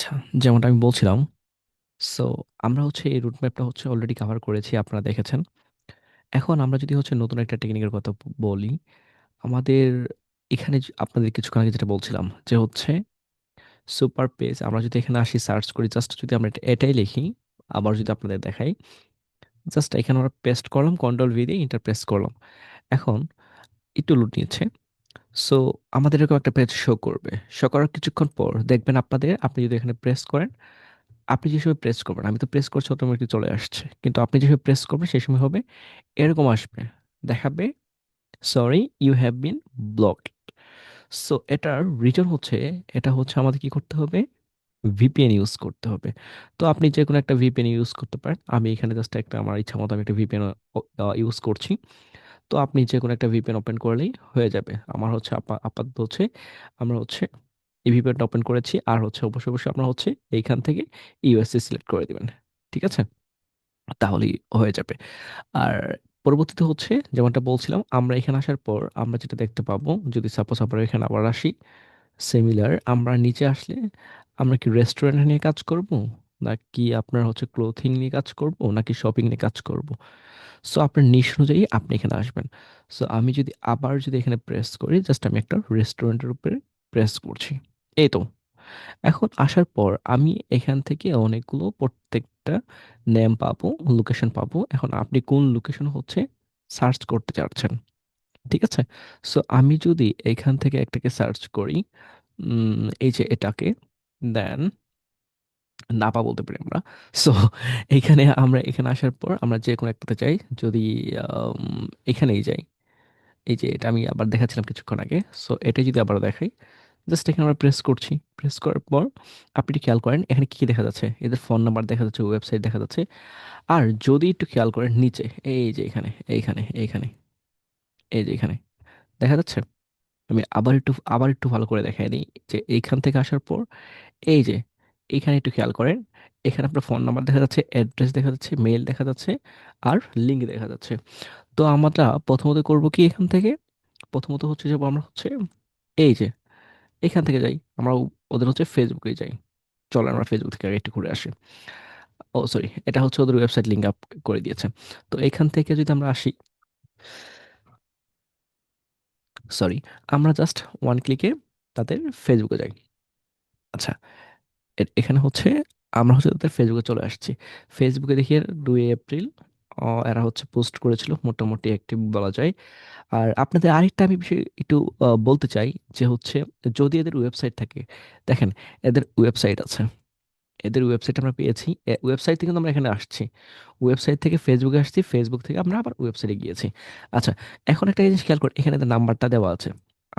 আচ্ছা, যেমনটা আমি বলছিলাম, সো আমরা হচ্ছে এই রুট ম্যাপটা হচ্ছে অলরেডি কভার করেছি, আপনারা দেখেছেন। এখন আমরা যদি হচ্ছে নতুন একটা টেকনিকের কথা বলি, আমাদের এখানে আপনাদের কিছুক্ষণ আগে যেটা বলছিলাম যে হচ্ছে সুপার পেজ, আমরা যদি এখানে আসি সার্চ করি, জাস্ট যদি আমরা এটাই লিখি, আবার যদি আপনাদের দেখাই, জাস্ট এখানে আমরা পেস্ট করলাম, কন্ট্রোল ভি দিয়ে ইন্টার প্রেস করলাম। এখন একটু লুট নিচ্ছে। সো আমাদের এরকম একটা পেজ শো করবে। শো করার কিছুক্ষণ পর দেখবেন আপনি যদি এখানে প্রেস করেন, আপনি যে সময় প্রেস করবেন, আমি তো প্রেস করছি অটোমেটিক চলে আসছে, কিন্তু আপনি যে সময় প্রেস করবেন সেই সময় হবে এরকম আসবে, দেখাবে sorry you have been blocked. So এটার রিজন হচ্ছে, এটা হচ্ছে আমাদের কি করতে হবে, ভিপিএন ইউজ করতে হবে। তো আপনি যে কোনো একটা ভিপিএন ইউজ করতে পারেন, আমি এখানে জাস্ট একটা আমার ইচ্ছা মতো আমি একটা ভিপিএন ইউজ করছি। তো আপনি যে কোনো একটা ভিপিএন ওপেন করলেই হয়ে যাবে। আমার হচ্ছে আপাতত হচ্ছে আমরা হচ্ছে এই ভিপিএনটা ওপেন করেছি, আর হচ্ছে অবশ্যই অবশ্যই আপনার হচ্ছে এইখান থেকে ইউএসসি সিলেক্ট করে দিবেন। ঠিক আছে, তাহলেই হয়ে যাবে। আর পরবর্তীতে হচ্ছে যেমনটা বলছিলাম, আমরা এখানে আসার পর আমরা যেটা দেখতে পাবো, যদি সাপোজ আমরা এখানে আবার আসি, সিমিলার আমরা নিচে আসলে আমরা কি রেস্টুরেন্ট নিয়ে কাজ করব, নাকি আপনার হচ্ছে ক্লোথিং নিয়ে কাজ করব, নাকি শপিং নিয়ে কাজ করব। সো আপনার নিশ অনুযায়ী আপনি এখানে আসবেন। সো আমি যদি আবার যদি এখানে প্রেস করি, জাস্ট আমি একটা রেস্টুরেন্টের উপরে প্রেস করছি, এই তো। এখন আসার পর আমি এখান থেকে অনেকগুলো প্রত্যেকটা নেম পাবো, লোকেশন পাবো। এখন আপনি কোন লোকেশন হচ্ছে সার্চ করতে চাচ্ছেন, ঠিক আছে। সো আমি যদি এখান থেকে একটাকে সার্চ করি, এই যে এটাকে, দেন নাপা বলতে পারি আমরা। সো আমরা এখানে আসার পর আমরা যে কোনো একটাতে যাই, যদি এখানেই যাই, এই যে এটা আমি আবার দেখাচ্ছিলাম কিছুক্ষণ আগে। সো এটা যদি আবার দেখাই, জাস্ট এখানে আমরা প্রেস করছি। প্রেস করার পর আপনি একটু খেয়াল করেন এখানে কি কি দেখা যাচ্ছে, এদের ফোন নাম্বার দেখা যাচ্ছে, ওয়েবসাইট দেখা যাচ্ছে। আর যদি একটু খেয়াল করেন নিচে, এই যে এখানে, এইখানে, এই যে এখানে দেখা যাচ্ছে। আমি আবার একটু ভালো করে দেখাই দিই, যে এইখান থেকে আসার পর এই যে এইখানে একটু খেয়াল করেন, এখানে আপনার ফোন নাম্বার দেখা যাচ্ছে, অ্যাড্রেস দেখা যাচ্ছে, মেল দেখা যাচ্ছে, আর লিঙ্ক দেখা যাচ্ছে। তো আমরা প্রথমত করব কি, এখান থেকে প্রথমত হচ্ছে যাবো আমরা হচ্ছে এই যে এখান থেকে যাই আমরা, ওদের হচ্ছে ফেসবুকে যাই। চলো আমরা ফেসবুক থেকে আগে একটু ঘুরে আসি। ও সরি, এটা হচ্ছে ওদের ওয়েবসাইট লিঙ্ক আপ করে দিয়েছে। তো এখান থেকে যদি আমরা আসি, সরি, আমরা জাস্ট ওয়ান ক্লিকে তাদের ফেসবুকে যাই। আচ্ছা, এখানে হচ্ছে আমরা হচ্ছে তাদের ফেসবুকে চলে আসছি। ফেসবুকে দেখি 2 এপ্রিল এরা হচ্ছে পোস্ট করেছিল, মোটামুটি অ্যাক্টিভ বলা যায়। আর আপনাদের আরেকটা আমি বিষয় একটু বলতে চাই, যে হচ্ছে যদি এদের ওয়েবসাইট থাকে, দেখেন এদের ওয়েবসাইট আছে, এদের ওয়েবসাইট আমরা পেয়েছি। ওয়েবসাইট থেকে কিন্তু আমরা এখানে আসছি, ওয়েবসাইট থেকে ফেসবুকে আসছি, ফেসবুক থেকে আমরা আবার ওয়েবসাইটে গিয়েছি। আচ্ছা, এখন একটা জিনিস খেয়াল করি, এখানে এদের নাম্বারটা দেওয়া আছে।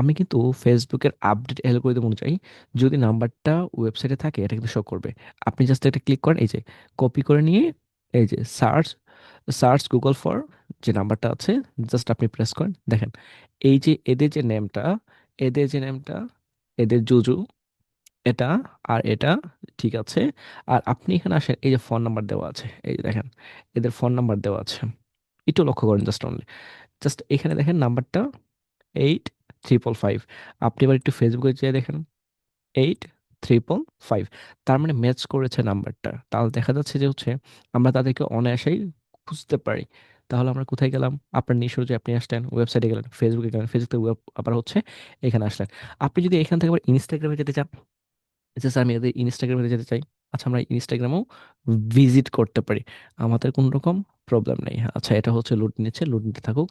আমি কিন্তু ফেসবুকের আপডেট অ্যালগরিদম অনুযায়ী যদি নাম্বারটা ওয়েবসাইটে থাকে, এটা কিন্তু শো করবে। আপনি জাস্ট এটা ক্লিক করেন, এই যে কপি করে নিয়ে, এই যে সার্চ সার্চ গুগল ফর, যে নাম্বারটা আছে, জাস্ট আপনি প্রেস করেন, দেখেন এই যে এদের যে নেমটা, এদের জুজু, এটা আর এটা, ঠিক আছে। আর আপনি এখানে আসেন, এই যে ফোন নাম্বার দেওয়া আছে, এই যে দেখেন এদের ফোন নাম্বার দেওয়া আছে। একটু লক্ষ্য করেন, জাস্ট অনলি, জাস্ট এখানে দেখেন নাম্বারটা 855। আপনি এবার একটু ফেসবুকে যেয়ে দেখেন 855, তার মানে ম্যাচ করেছে নাম্বারটা। তাহলে দেখা যাচ্ছে যে হচ্ছে আমরা তাদেরকে অনায়াসেই খুঁজতে পারি। তাহলে আমরা কোথায় গেলাম, আপনার নিশ্চয় যে আপনি আসলেন ওয়েবসাইটে গেলেন, ফেসবুকে গেলেন, ফেসবুক থেকে আবার হচ্ছে এখানে আসলেন। আপনি যদি এখান থেকে আবার ইনস্টাগ্রামে যেতে চান, জাস্ট আমি এদের ইনস্টাগ্রামে যেতে চাই, আচ্ছা আমরা ইনস্টাগ্রামেও ভিজিট করতে পারি, আমাদের কোনো রকম প্রবলেম নেই। আচ্ছা, এটা হচ্ছে লোড নিচ্ছে, লোড নিতে থাকুক।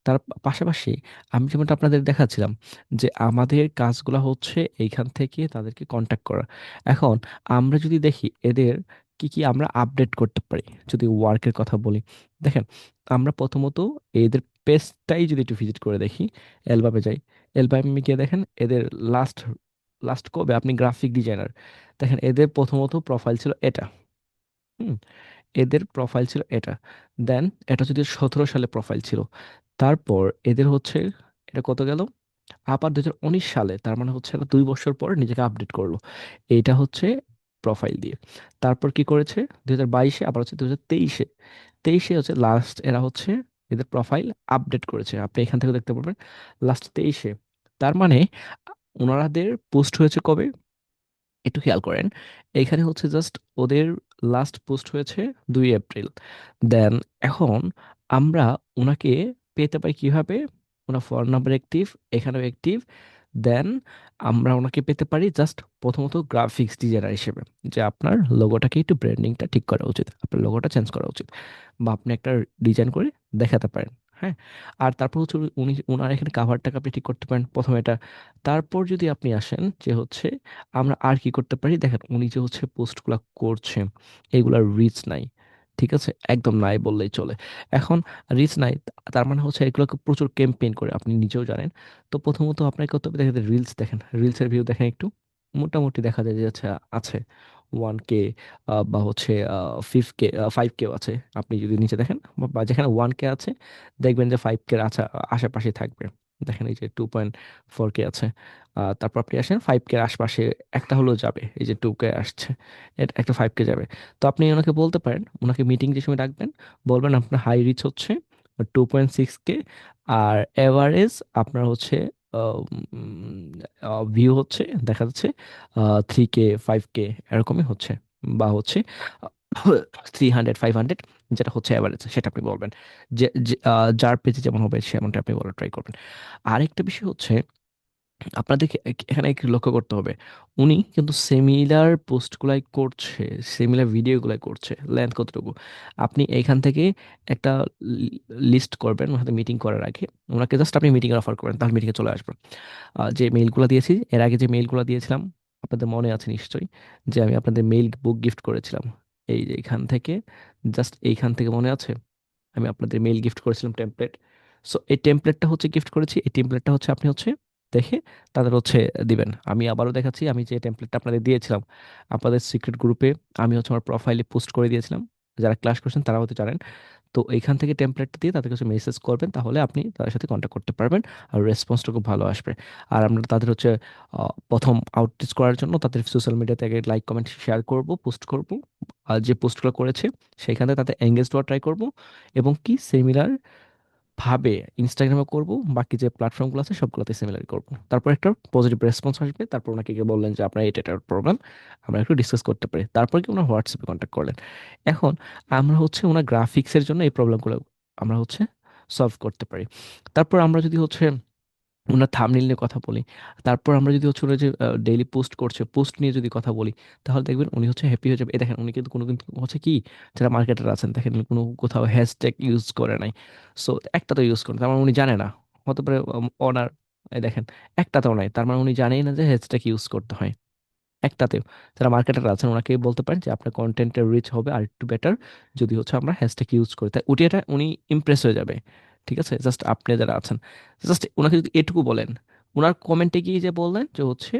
তার পাশাপাশি আমি যেমনটা আপনাদের দেখাচ্ছিলাম, যে আমাদের কাজগুলো হচ্ছে এইখান থেকে তাদেরকে কন্ট্যাক্ট করা। এখন আমরা যদি দেখি এদের কি কি আমরা আপডেট করতে পারি, যদি ওয়ার্কের কথা বলি, দেখেন আমরা প্রথমত এদের পেজটাই যদি একটু ভিজিট করে দেখি, অ্যালবামে যাই, অ্যালবামে গিয়ে দেখেন এদের লাস্ট লাস্ট কবে আপনি গ্রাফিক ডিজাইনার, দেখেন এদের প্রথমত প্রোফাইল ছিল এটা। হুম, এদের প্রোফাইল ছিল এটা। দেন এটা যদি 17 সালে প্রোফাইল ছিল, তারপর এদের হচ্ছে এটা কত গেল, আবার 2019 সালে, তার মানে হচ্ছে এরা 2 বছর পর নিজেকে আপডেট করলো, এইটা হচ্ছে প্রোফাইল দিয়ে। তারপর কি করেছে, 2022-এ, আবার হচ্ছে 2023-এ, তেইশে হচ্ছে লাস্ট এরা হচ্ছে এদের প্রোফাইল আপডেট করেছে, আপনি এখান থেকে দেখতে পারবেন লাস্ট 23-এ। তার মানে ওনারাদের পোস্ট হয়েছে কবে, একটু খেয়াল করেন, এইখানে হচ্ছে জাস্ট ওদের লাস্ট পোস্ট হয়েছে 2 এপ্রিল। দেন এখন আমরা ওনাকে পেতে পারি কিভাবে? ওনার ফোন নাম্বার অ্যাক্টিভ, এখানেও অ্যাক্টিভ। দেন আমরা ওনাকে পেতে পারি জাস্ট প্রথমত গ্রাফিক্স ডিজাইনার হিসেবে, যে আপনার লোগোটাকে একটু ব্র্যান্ডিংটা ঠিক করা উচিত, আপনার লোগোটা চেঞ্জ করা উচিত, বা আপনি একটা ডিজাইন করে দেখাতে পারেন। হ্যাঁ, আর তারপর হচ্ছে উনি ওনার এখানে কাভারটাকে আপনি ঠিক করতে পারেন প্রথমে এটা। তারপর যদি আপনি আসেন যে হচ্ছে আমরা আর কি করতে পারি, দেখেন উনি যে হচ্ছে পোস্টগুলো করছে এগুলার রিচ নাই, ঠিক আছে, একদম নাই বললেই চলে। এখন রিচ নাই, তার মানে হচ্ছে এগুলোকে প্রচুর ক্যাম্পেইন করে, আপনি নিজেও জানেন। তো প্রথমত আপনাকে করতে হবে, দেখেন রিলস, দেখেন রিলসের ভিউ দেখেন একটু, মোটামুটি দেখা যায় যে আচ্ছা আছে 1K, বা হচ্ছে 5K, 5K আছে। আপনি যদি নিচে দেখেন বা যেখানে 1K আছে, দেখবেন যে 5K আচ্ছা আশেপাশে থাকবে। দেখেন এই যে 2.4K আছে। তারপর আপনি আসেন 5K আশপাশে, একটা হলেও যাবে, এই যে 2K আসছে, এটা একটা 5K যাবে। তো আপনি ওনাকে বলতে পারেন, ওনাকে মিটিং যে সময় ডাকবেন, বলবেন আপনার হাই রিচ হচ্ছে 2.6K, আর এভারেজ আপনার হচ্ছে ভিউ হচ্ছে দেখা যাচ্ছে 3K, 5K এরকমই হচ্ছে, বা হচ্ছে 300, 500, যেটা হচ্ছে অ্যাভারেজ, সেটা আপনি বলবেন। যার পেজে যেমন হবে সেমনটা আপনি বলার ট্রাই করবেন। আরেকটা বিষয় হচ্ছে আপনাদেরকে এখানে একটু লক্ষ্য করতে হবে, উনি কিন্তু সিমিলার পোস্টগুলাই করছে, সিমিলার ভিডিওগুলাই করছে, লেন্থ কতটুকু। আপনি এইখান থেকে একটা লিস্ট করবেন, ওনার সাথে মিটিং করার আগে ওনাকে জাস্ট আপনি মিটিংয়ের অফার করবেন, তাহলে মিটিংয়ে চলে আসবেন। যে মেইলগুলো দিয়েছি এর আগে, যে মেইলগুলো দিয়েছিলাম আপনাদের মনে আছে নিশ্চয়ই, যে আমি আপনাদের মেইল বুক গিফট করেছিলাম, এই যে এখান থেকে, জাস্ট এইখান থেকে মনে আছে, আমি আপনাদের মেইল গিফট করেছিলাম টেমপ্লেট। সো এই টেমপ্লেটটা হচ্ছে গিফট করেছি, এই টেমপ্লেটটা হচ্ছে আপনি হচ্ছে দেখে তাদের হচ্ছে দিবেন। আমি আবারও দেখাচ্ছি, আমি যে টেমপ্লেটটা আপনাদের দিয়েছিলাম আপনাদের সিক্রেট গ্রুপে, আমি হচ্ছে আমার প্রোফাইলে পোস্ট করে দিয়েছিলাম, যারা ক্লাস করছেন তারা হতে জানেন। তো এইখান থেকে টেমপ্লেটটা দিয়ে তাদের কাছে মেসেজ করবেন, তাহলে আপনি তাদের সাথে কন্ট্যাক্ট করতে পারবেন, আর রেসপন্সটা খুব ভালো আসবে। আর আমরা তাদের হচ্ছে প্রথম আউটরিচ করার জন্য তাদের সোশ্যাল মিডিয়াতে আগে লাইক কমেন্ট শেয়ার করব, পোস্ট করব, আর যে পোস্টগুলো করেছে সেইখানে তাদের এঙ্গেজ হওয়ার ট্রাই করব, এবং কি সিমিলার ভাবে ইনস্টাগ্রামে করব, বাকি যে প্ল্যাটফর্মগুলো আছে সবগুলোতে সিমিলার করব। তারপর একটা পজিটিভ রেসপন্স আসবে, তারপর ওনাকে গিয়ে বললেন যে আপনার এটা এটার প্রবলেম, আমরা একটু ডিসকাস করতে পারি, তারপর কি ওনার হোয়াটসঅ্যাপে কন্ট্যাক্ট করলেন। এখন আমরা হচ্ছে ওনার গ্রাফিক্সের জন্য এই প্রবলেমগুলো আমরা হচ্ছে সলভ করতে পারি। তারপর আমরা যদি হচ্ছে ওনার থাম্বনেল নিয়ে কথা বলি, তারপর আমরা যদি হচ্ছে ওরা যে ডেইলি পোস্ট করছে পোস্ট নিয়ে যদি কথা বলি, তাহলে দেখবেন উনি হচ্ছে হ্যাপি হয়ে যাবে। এই দেখেন উনি কিন্তু কোনো কিন্তু হচ্ছে কি, যারা মার্কেটার আছেন দেখেন উনি কোনো কোথাও হ্যাশট্যাগ ইউজ করে নাই। সো একটা তো ইউজ করেন, তার মানে উনি জানে না, হতে পারে ওনার, এই দেখেন একটাতেও নাই, তার মানে উনি জানেই না যে হ্যাশট্যাগ ইউজ করতে হয় একটাতেও। যারা মার্কেটার আছেন ওনাকে বলতে পারেন যে আপনার কন্টেন্টের রিচ হবে আর একটু বেটার যদি হচ্ছে আমরা হ্যাশট্যাগ ইউজ করি, তাই উঠে এটা উনি ইমপ্রেস হয়ে যাবে। ঠিক আছে, জাস্ট আপনি যারা আছেন জাস্ট ওনাকে যদি এটুকু বলেন, ওনার কমেন্টে গিয়ে যে বললেন যে হচ্ছে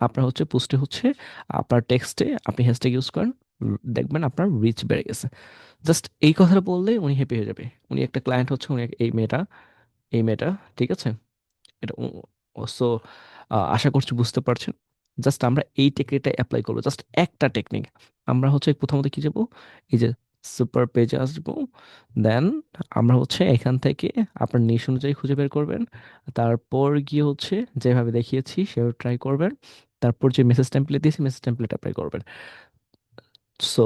আপনার হচ্ছে পোস্টে হচ্ছে আপনার টেক্সটে আপনি হ্যাশট্যাগ ইউজ করেন, দেখবেন আপনার রিচ বেড়ে গেছে। জাস্ট এই কথাটা বললেই উনি হ্যাপি হয়ে যাবে। উনি একটা ক্লায়েন্ট হচ্ছে, উনি এই মেয়েটা, ঠিক আছে, এটা সো আশা করছি বুঝতে পারছেন। জাস্ট আমরা এই টেকনিকটা অ্যাপ্লাই করবো, জাস্ট একটা টেকনিক। আমরা হচ্ছে প্রথমত কি যাবো, এই যে সুপার পেজে আসবো, দেন আমরা হচ্ছে এখান থেকে আপনার নিশ অনুযায়ী খুঁজে বের করবেন, তারপর গিয়ে হচ্ছে যেভাবে দেখিয়েছি সেভাবে ট্রাই করবেন, তারপর যে মেসেজ টেমপ্লেট দিয়েছি মেসেজ টেমপ্লেট অ্যাপ্লাই করবেন। সো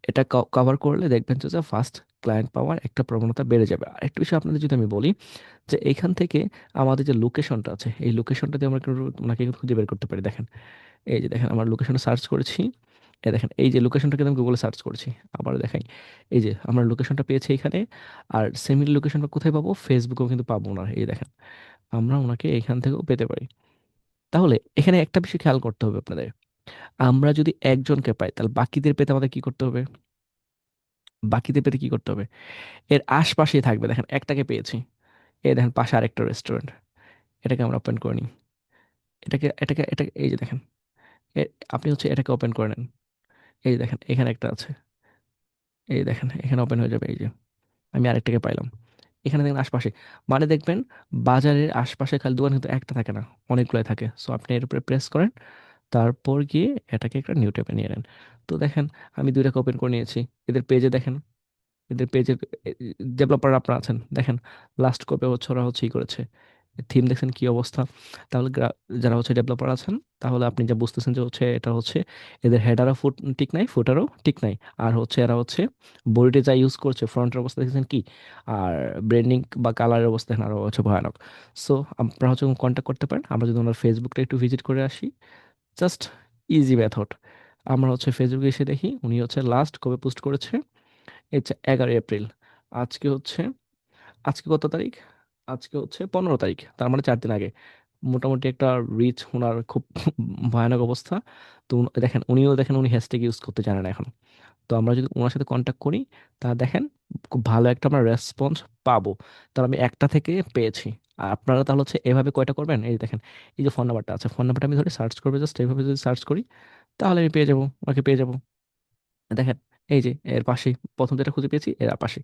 এটা কভার করলে দেখবেন যে ফার্স্ট ক্লায়েন্ট পাওয়ার একটা প্রবণতা বেড়ে যাবে। আরেকটা বিষয় আপনাদের যদি আমি বলি, যে এইখান থেকে আমাদের যে লোকেশনটা আছে এই লোকেশনটা দিয়ে আমরা কিন্তু ওনাকে কিন্তু খুঁজে বের করতে পারি। দেখেন এই যে দেখেন আমার লোকেশনটা সার্চ করেছি, এই দেখেন এই যে লোকেশনটা কিন্তু আমি গুগলে সার্চ করেছি, আবার দেখাই, এই যে আমরা লোকেশনটা পেয়েছি এখানে। আর সেমির লোকেশনটা কোথায় পাবো, ফেসবুকেও কিন্তু পাবো না, এই দেখেন আমরা ওনাকে এখান থেকেও পেতে পারি। তাহলে এখানে একটা বিষয় খেয়াল করতে হবে আপনাদের, আমরা যদি একজনকে পাই তাহলে বাকিদের পেতে আমাদের কি করতে হবে, বাকিদের পেতে কি করতে হবে, এর আশপাশেই থাকবে। দেখেন একটাকে পেয়েছি, এই দেখেন পাশে আরেকটা রেস্টুরেন্ট, এটাকে আমরা ওপেন করে নিই, এটা এই যে দেখেন, আপনি হচ্ছে এটাকে ওপেন করে নেন, এই যে দেখেন এখানে একটা আছে, এই দেখেন এখানে ওপেন হয়ে যাবে, এই যে আমি আরেকটাকে পাইলাম, এখানে দেখেন আশপাশে, মানে দেখবেন বাজারের আশপাশে খালি দোকান কিন্তু একটা থাকে না, অনেকগুলাই থাকে। সো আপনি এর উপরে প্রেস করেন, তারপর গিয়ে এটাকে একটা নিউ ট্যাবে নিয়ে নেন। তো দেখেন আমি দুইটাকে ওপেন করে নিয়েছি, এদের পেজে দেখেন, এদের পেজের ডেভেলপার আপনারা আছেন দেখেন, লাস্ট কবে হচ্ছে ওরা হচ্ছে ই করেছে, থিম দেখছেন কি অবস্থা। তাহলে যারা হচ্ছে ডেভেলপার আছেন, তাহলে আপনি যা বুঝতেছেন যে হচ্ছে এটা হচ্ছে এদের হেডারও ঠিক নাই, ফুটারও ঠিক নাই। আর হচ্ছে এরা হচ্ছে বডিতে যা ইউজ করছে, ফ্রন্টের অবস্থা দেখছেন কি, আর ব্র্যান্ডিং বা কালারের অবস্থা এখানে আরও হচ্ছে ভয়ানক। সো আপনারা হচ্ছে কন্ট্যাক্ট করতে পারেন। আমরা যদি ওনার ফেসবুকটা একটু ভিজিট করে আসি, জাস্ট ইজি মেথড। আমরা হচ্ছে ফেসবুকে এসে দেখি উনি হচ্ছে লাস্ট কবে পোস্ট করেছে। এই হচ্ছে 11 এপ্রিল। আজকে হচ্ছে, আজকে কত তারিখ? আজকে হচ্ছে 15 তারিখ, তার মানে 4 দিন আগে। মোটামুটি একটা রিচ ওনার খুব ভয়ানক অবস্থা। তো দেখেন উনিও, দেখেন উনি হ্যাশট্যাগ ইউজ করতে জানেন না এখন। তো আমরা যদি ওনার সাথে কন্ট্যাক্ট করি, তা দেখেন খুব ভালো একটা আমরা রেসপন্স পাবো। তাহলে আমি একটা থেকে পেয়েছি। আর আপনারা তাহলে হচ্ছে এভাবে কয়টা করবেন, এই দেখেন এই যে ফোন নাম্বারটা আছে, ফোন নাম্বারটা আমি ধরে সার্চ করবো, জাস্ট এইভাবে যদি সার্চ করি তাহলে আমি পেয়ে যাবো, ওকে পেয়ে যাবো। দেখেন এই যে এর পাশেই প্রথম যেটা খুঁজে পেয়েছি এর পাশে।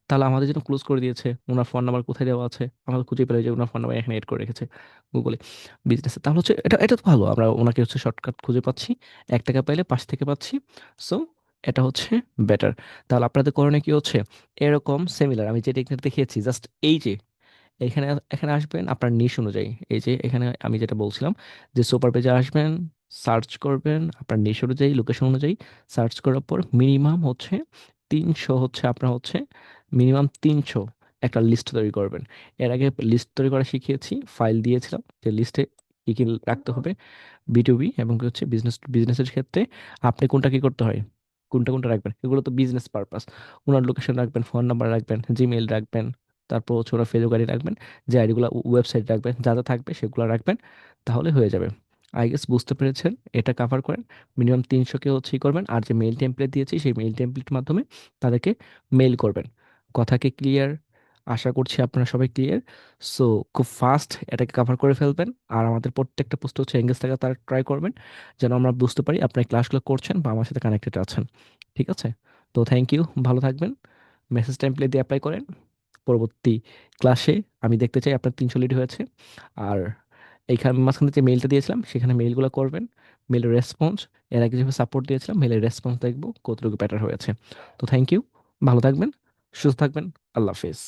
তাহলে আমাদের জন্য ক্লোজ করে দিয়েছে। ওনার ফোন নাম্বার কোথায় দেওয়া আছে আমাদের খুঁজে পেলে, যে ওনার ফোন নাম্বার এখানে এড করে রেখেছে গুগলে বিজনেসে। তাহলে হচ্ছে এটা এটা তো ভালো, আমরা ওনাকে হচ্ছে শর্টকাট খুঁজে পাচ্ছি, 1 টাকা পাইলে পাশ থেকে পাচ্ছি। সো এটা হচ্ছে বেটার। তাহলে আপনাদের করণীয় কি হচ্ছে, এরকম সিমিলার আমি যে টেকনিক দেখিয়েছি, জাস্ট এই যে এখানে এখানে আসবেন আপনার নিশ অনুযায়ী। এই যে এখানে আমি যেটা বলছিলাম, যে সুপার পেজে আসবেন, সার্চ করবেন আপনার নিশ অনুযায়ী, লোকেশন অনুযায়ী। সার্চ করার পর মিনিমাম হচ্ছে 300, হচ্ছে আপনার হচ্ছে মিনিমাম 300 একটা লিস্ট তৈরি করবেন। এর আগে লিস্ট তৈরি করা শিখিয়েছি, ফাইল দিয়েছিলাম যে লিস্টে কী কী রাখতে হবে বিটুবি এবং কি হচ্ছে বিজনেসের ক্ষেত্রে আপনি কোনটা কি করতে হয়, কোনটা কোনটা রাখবেন, এগুলো তো বিজনেস পারপাস। ওনার লোকেশন রাখবেন, ফোন নাম্বার রাখবেন, জিমেইল রাখবেন, তারপর হচ্ছে ওরা ফেসবুক আইডি রাখবেন, যে আইডিগুলো, ওয়েবসাইট রাখবেন, যা যা থাকবে সেগুলো রাখবেন। তাহলে হয়ে যাবে। আই গেস বুঝতে পেরেছেন, এটা কাভার করেন। মিনিমাম 300কে হচ্ছে ই করবেন, আর যে মেইল টেমপ্লেট দিয়েছি সেই মেইল টেমপ্লেটের মাধ্যমে তাদেরকে মেইল করবেন। কথা কি ক্লিয়ার? আশা করছি আপনারা সবাই ক্লিয়ার। সো খুব ফাস্ট এটাকে কাভার করে ফেলবেন। আর আমাদের প্রত্যেকটা পোস্ট হচ্ছে এঙ্গেজ থাকা তারা ট্রাই করবেন, যেন আমরা বুঝতে পারি আপনি ক্লাসগুলো করছেন বা আমার সাথে কানেক্টেড আছেন। ঠিক আছে? তো থ্যাংক ইউ, ভালো থাকবেন। মেসেজ টেমপ্লেট দিয়ে অ্যাপ্লাই করেন। পরবর্তী ক্লাসে আমি দেখতে চাই আপনার 300 লিড হয়েছে। আর এইখানে মাঝখানে যে মেইলটা দিয়েছিলাম সেখানে মেইলগুলো করবেন, মেইলের রেসপন্স, এর আগে যেভাবে সাপোর্ট দিয়েছিলাম মেইলের রেসপন্স দেখবো কতটুকু বেটার হয়েছে। তো থ্যাংক ইউ, ভালো থাকবেন, সুস্থ থাকবেন, আল্লাহ হাফেজ।